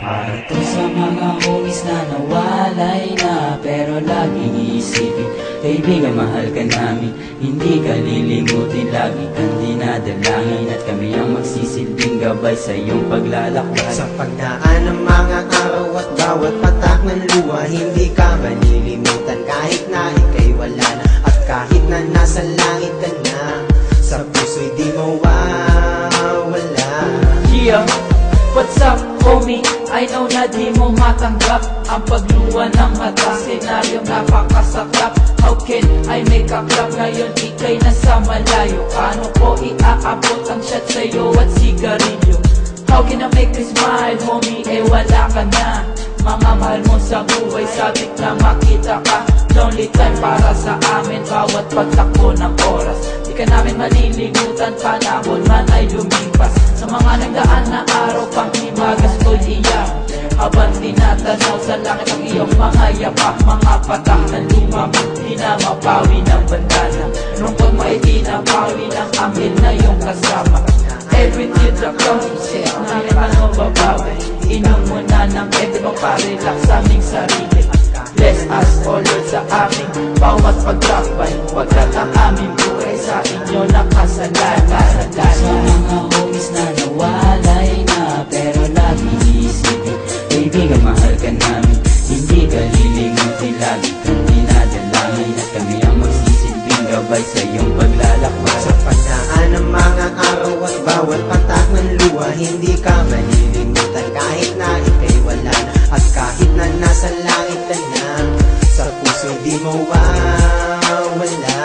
Para to sa mga homies na nawalay na, pero laging iisipin, kaibigan, mahal ka namin. Hindi ka lilimutin, lagi kang dinadalangin, at kami ang magsisilbing gabay sa iyong paglalakbay. Sa pagdaan ng mga araw at bawat patak ng luha, hindi ka malilimutan kahit na ika'y wala na, at kahit na nasa langit ka na, sa puso'y di mawawala. Yeah, what's up homie? I know na di mo matanggap ang pagluwa ng mata, senaryong napakasaklap. How can I make a clap ngayon ika'y nasa malayo? Paano ko iaabot ang shot sa'yo at sigarilyo? How can I make you smile homie? Eh wala ka na. Mga mahal mo sa buhay, sabik na makita ka. Lonely time para sa amin, bawat pagtakbo ng oras. Di ka namin malilimutan, panahon man ay lumipas. Sa mga nagdaan na araw, pang himagas ko'y iyak, habang tinatanaw sa langit ang iyong mga yapak. Mga patak ng luma mo, di na mapawi ng bandana. Lungkot mo ay di na pawi ng angel na iyong kasama. Every teardrop comes from siya, namin ano babawi. Inom mo na ng ebe mong parelax sa aming sarili. Bless us, O Lord, sa aming bawat pagtakbay. Pagkat ang aming buhay sa inyo nakasalalay. Sa mga homies na nawalay na, pero lagi iisipin, kaibigan, mahal ka namin. Hindi ka lilimutin, lagi kang dinadalangin, at kami ang magsisilbing gabay sa iyong paglalakbay. Sa pagdaan ng mga araw at bawat patak ng luha, hindi ka malilimutan kahit na ika'y wala na, at kahit na nasa langit ka na, sa puso'y di mawawala.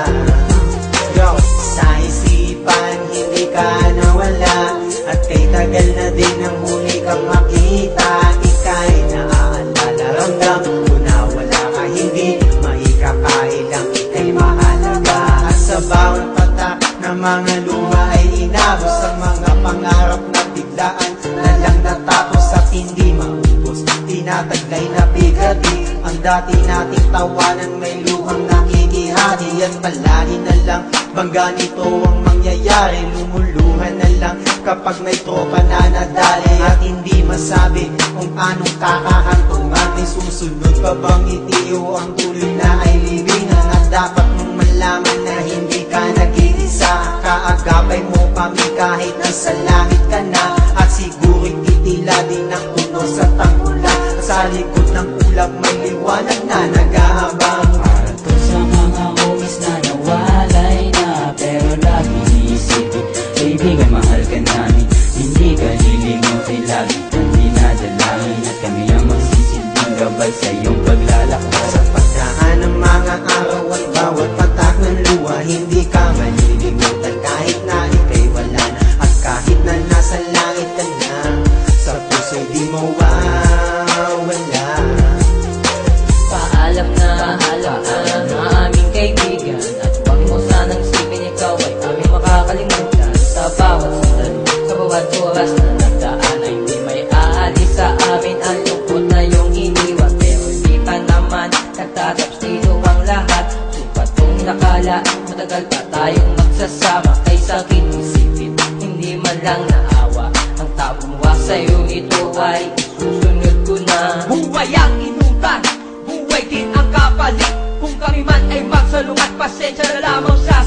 Yo, sa isipan hindi ka nawala, at kay tagal na din ang huli kang makita. Ika'y naaalala, ramdam mo na wala ka, hindi maikakailang ika'y mahalaga. At sa bawat patak ng mga luha ay inabos ang mga pangarap na biglaan na lang natapos at hindi maubos. Tinataglay na bigati ang dati nating tawanan, may luhang nakikihati, at palagi na lang bangga nito ang mangyayari. Lumuluhan na lang kapag may tropa na nadali, at hindi masabi kung anong kakahantungan. May susunod pa bang itiyo ang tuloy na ay libingan, at dapat mong malaman na hindi ka nag-iisa. Kaagapay mo kami kahit nasa langit ka na, at siguro'y titila din ang unos at ang ulan. Sa likod ng ulap may liwanag na nag-aabang. Para to sa mga homies na nawalay na, pero lagi iisipin, kaibigan, mahal ka namin. Hindi ka lilimutin, lagi kang dinadalangin, at kami ang magsisilbing gabay sa iyong paglalakbay. Sa pagdaan ng mga araw at bawat patak ng luha, hindi ka malilimutan kahit na ika'y wala na, at kahit na nasa langit ka na, sa puso'y di mawawala. Paalam na aming kaibigan, at huwag mo sanang isipin ikaw ay aming makakalimutan. Sa bawat sandali, sa bawat oras na nagdaan, ay hindi may aalis sa amin ang lungkot na iyong iniwan. Pero di pa naman natatapos dito ang lahat. Supat kong nakala, matagal pa tayong magsasama. Kay sakit isipin, hindi man lang naawa. Ang tabuwa sa'yo ito ay susunod ko na. Buhay ang inutan, buhay din ang kapalit. Kung kami man ay magsalungat, pasensya na lamang sa